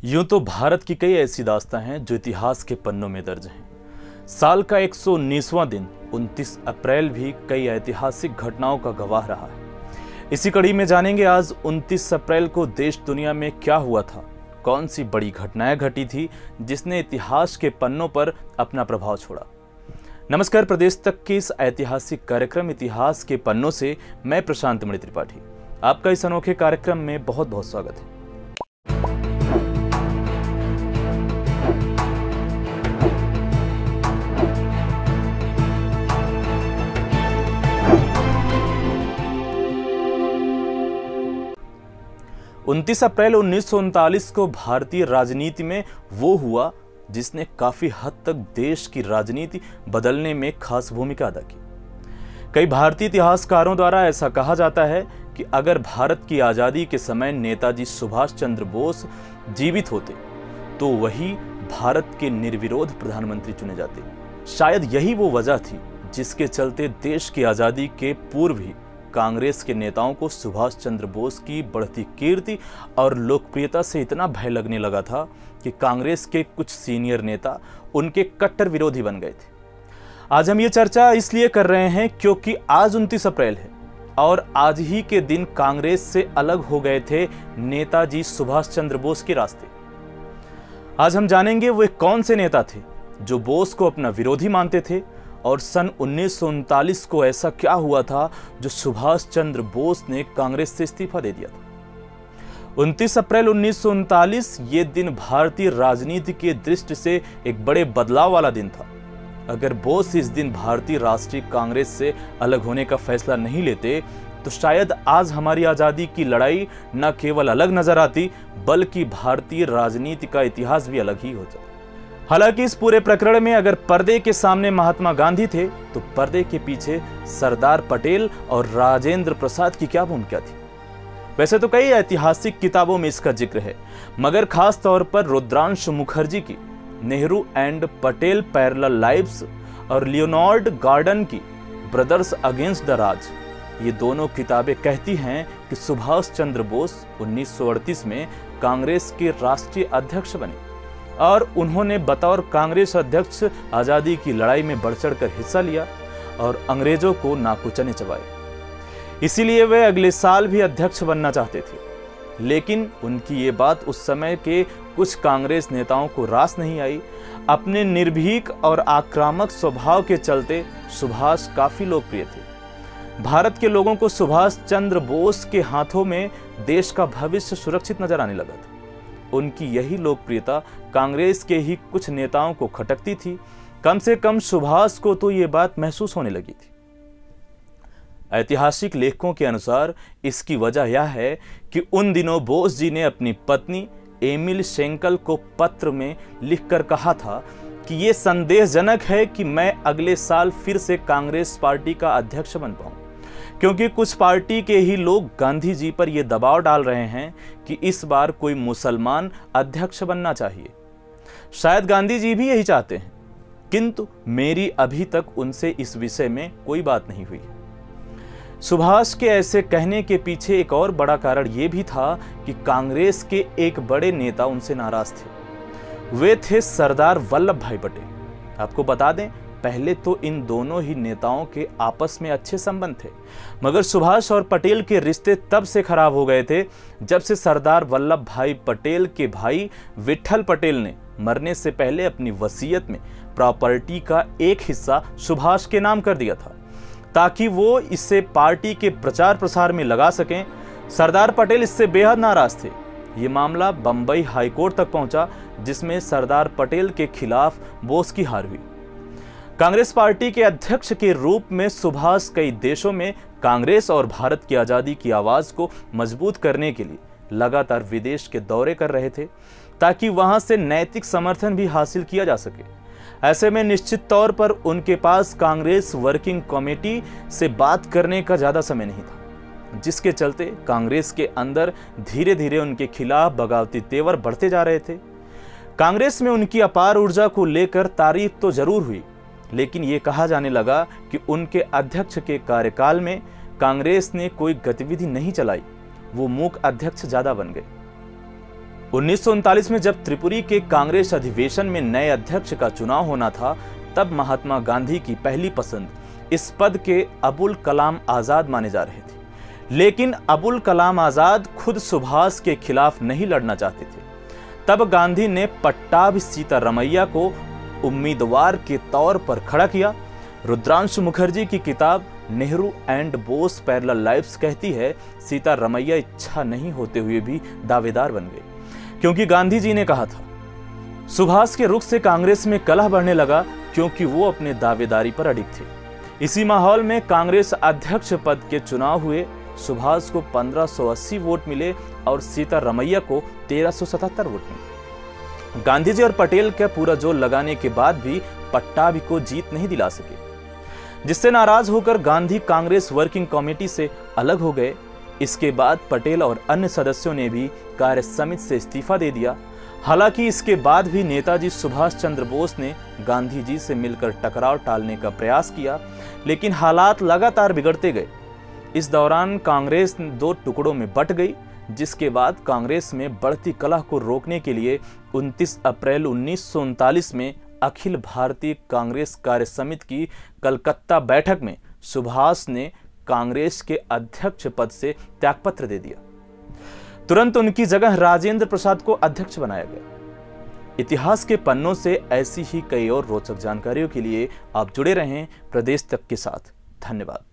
यूं तो भारत की कई ऐसी दास्तां हैं जो इतिहास के पन्नों में दर्ज हैं। साल का 119वां दिन 29 अप्रैल भी कई ऐतिहासिक घटनाओं का गवाह रहा है। इसी कड़ी में जानेंगे आज 29 अप्रैल को देश दुनिया में क्या हुआ था, कौन सी बड़ी घटनाएं घटी थी जिसने इतिहास के पन्नों पर अपना प्रभाव छोड़ा। नमस्कार, प्रदेश तक के इस ऐतिहासिक कार्यक्रम इतिहास के पन्नों से मैं प्रशांत मणि त्रिपाठी आपका इस अनोखे कार्यक्रम में बहुत बहुत स्वागत है। 29 अप्रैल 1939 को भारतीय राजनीति में वो हुआ जिसने काफी हद तक देश की राजनीति बदलने में खास भूमिका अदा की। कई भारतीय इतिहासकारों द्वारा ऐसा कहा जाता है कि अगर भारत की आजादी के समय नेताजी सुभाष चंद्र बोस जीवित होते तो वही भारत के निर्विरोध प्रधानमंत्री चुने जाते। शायद यही वो वजह थी जिसके चलते देश की आजादी के पूर्व ही कांग्रेस के नेताओं को सुभाष चंद्र बोस की बढ़ती कीर्ति और लोकप्रियता से इतना भय लगने लगा था कि कांग्रेस के कुछ सीनियर नेता उनके कट्टर विरोधी बन गए थे। आज हम ये चर्चा इसलिए कर रहे हैं क्योंकि आज 29 अप्रैल है और आज ही के दिन कांग्रेस से अलग हो गए थे नेताजी सुभाष चंद्र बोस के रास्ते। आज हम जानेंगे वे कौन से नेता थे जो बोस को अपना विरोधी मानते थे और सन 1939 को ऐसा क्या हुआ था जो सुभाष चंद्र बोस ने कांग्रेस से इस्तीफा दे दिया था। 29 अप्रैल 1939 ये दिन भारतीय राजनीति की दृष्टि से एक बड़े बदलाव वाला दिन था। अगर बोस इस दिन भारतीय राष्ट्रीय कांग्रेस से अलग होने का फैसला नहीं लेते तो शायद आज हमारी आजादी की लड़ाई न केवल अलग नजर आती बल्कि भारतीय राजनीति का इतिहास भी अलग ही हो जाता। हालांकि इस पूरे प्रकरण में अगर पर्दे के सामने महात्मा गांधी थे तो पर्दे के पीछे सरदार पटेल और राजेंद्र प्रसाद की क्या भूमिका थी। वैसे तो कई ऐतिहासिक किताबों में इसका जिक्र है, मगर खास तौर पर रुद्रांश मुखर्जी की Nehru and Patel parallel lives और लियोनार्ड गार्डन की ब्रदर्स अगेंस्ट द राज, ये दोनों किताबें कहती हैं कि सुभाष चंद्र बोस 1938 में कांग्रेस के राष्ट्रीय अध्यक्ष बने और उन्होंने बतौर कांग्रेस अध्यक्ष आजादी की लड़ाई में बढ़ चढ़कर हिस्सा लिया और अंग्रेजों को नाकुचने चबाए। इसीलिए वे अगले साल भी अध्यक्ष बनना चाहते थे, लेकिन उनकी ये बात उस समय के कुछ कांग्रेस नेताओं को रास नहीं आई। अपने निर्भीक और आक्रामक स्वभाव के चलते सुभाष काफी लोकप्रिय थे। भारत के लोगों को सुभाष चंद्र बोस के हाथों में देश का भविष्य सुरक्षित नजर आने लगा था। उनकी यही लोकप्रियता कांग्रेस के ही कुछ नेताओं को खटकती थी। कम से कम सुभाष को तो ये बात महसूस होने लगी थी। ऐतिहासिक लेखकों के अनुसार इसकी वजह यह है कि उन दिनों बोस जी ने अपनी पत्नी एमिल शेंकल को पत्र में लिखकर कहा था कि ये संदेहजनक है कि मैं अगले साल फिर से कांग्रेस पार्टी का अध्यक्ष बन पाऊं, क्योंकि कुछ पार्टी के ही लोग गांधी जी पर यह दबाव डाल रहे हैं कि इस बार कोई मुसलमान अध्यक्ष बनना चाहिए। शायद गांधी जी भी यही चाहते हैं, किंतु मेरी अभी तक उनसे इस विषय में कोई बात नहीं हुई। सुभाष के ऐसे कहने के पीछे एक और बड़ा कारण यह भी था कि कांग्रेस के एक बड़े नेता उनसे नाराज थे। वे थे सरदार वल्लभ भाई पटेल। आपको बता दें, पहले तो इन दोनों ही नेताओं के आपस में अच्छे संबंध थे, मगर सुभाष और पटेल के रिश्ते तब से खराब हो गए थे जब से सरदार वल्लभ भाई पटेल के भाई विठल पटेल ने मरने से पहले अपनी वसीयत में प्रॉपर्टी का एक हिस्सा सुभाष के नाम कर दिया था ताकि वो इससे पार्टी के प्रचार प्रसार में लगा सकें। सरदार पटेल इससे बेहद नाराज थे। ये मामला बंबई हाईकोर्ट तक पहुंचा, जिसमें सरदार पटेल के खिलाफ बोस की हार हुई। कांग्रेस पार्टी के अध्यक्ष के रूप में सुभाष कई देशों में कांग्रेस और भारत की आजादी की आवाज को मजबूत करने के लिए लगातार विदेश के दौरे कर रहे थे ताकि वहां से नैतिक समर्थन भी हासिल किया जा सके। ऐसे में निश्चित तौर पर उनके पास कांग्रेस वर्किंग कमेटी से बात करने का ज्यादा समय नहीं था, जिसके चलते कांग्रेस के अंदर धीरे धीरे उनके खिलाफ बगावती तेवर बढ़ते जा रहे थे। कांग्रेस में उनकी अपार ऊर्जा को लेकर तारीफ तो जरूर हुई, लेकिन ये कहा जाने लगा कि उनके अध्यक्ष के कार्यकाल में कांग्रेस ने कोई गतिविधि नहीं चलाई, वो मूक अध्यक्ष ज्यादा बन गए। 1939 में जब त्रिपुरी के कांग्रेस अधिवेशन में नए अध्यक्ष का चुनाव होना था, तब महात्मा गांधी की पहली पसंद इस पद के अबुल कलाम आजाद माने जा रहे थे। लेकिन अबुल कलाम आजाद खुद सुभाष के खिलाफ नहीं लड़ना चाहते थे। तब गांधी ने पट्टाभी सीतारमैया को उम्मीदवार के तौर पर खड़ा किया। रुद्रांशु मुखर्जी की किताब Nehru and boss parallel lives कहती है, सीतारमैया इच्छा नहीं होते हुए भी दावेदार बन गए, क्योंकि गांधी जी ने कहा था। सुभाष के रुख से कांग्रेस में कलह बढ़ने लगा, क्योंकि वो अपने दावेदारी पर अडिग थे। इसी माहौल में कांग्रेस अध्यक्ष पद के चुनाव हुए। सुभाष को 1580 वोट मिले और सीतारमैया को 1377 वोट मिले। गांधी जी और पटेल का पूरा जोर लगाने के बाद भी पट्टाभी को जीत नहीं दिला सके, जिससे नाराज होकर गांधी कांग्रेस वर्किंग कमेटी से अलग हो गए। इसके बाद पटेल और अन्य सदस्यों ने भी कार्य समिति से इस्तीफा दे दिया। हालांकि इसके बाद भी नेताजी सुभाष चंद्र बोस ने गांधी जी से मिलकर टकराव टालने का प्रयास किया, लेकिन हालात लगातार बिगड़ते गए। इस दौरान कांग्रेस 2 टुकड़ों में बंट गई, जिसके बाद कांग्रेस में बढ़ती कलह को रोकने के लिए 29 अप्रैल 1939 में अखिल भारतीय कांग्रेस कार्य समिति की कलकत्ता बैठक में सुभाष ने कांग्रेस के अध्यक्ष पद से त्यागपत्र दे दिया। तुरंत उनकी जगह राजेंद्र प्रसाद को अध्यक्ष बनाया गया। इतिहास के पन्नों से ऐसी ही कई और रोचक जानकारियों के लिए आप जुड़े रहें प्रदेश तक के साथ। धन्यवाद।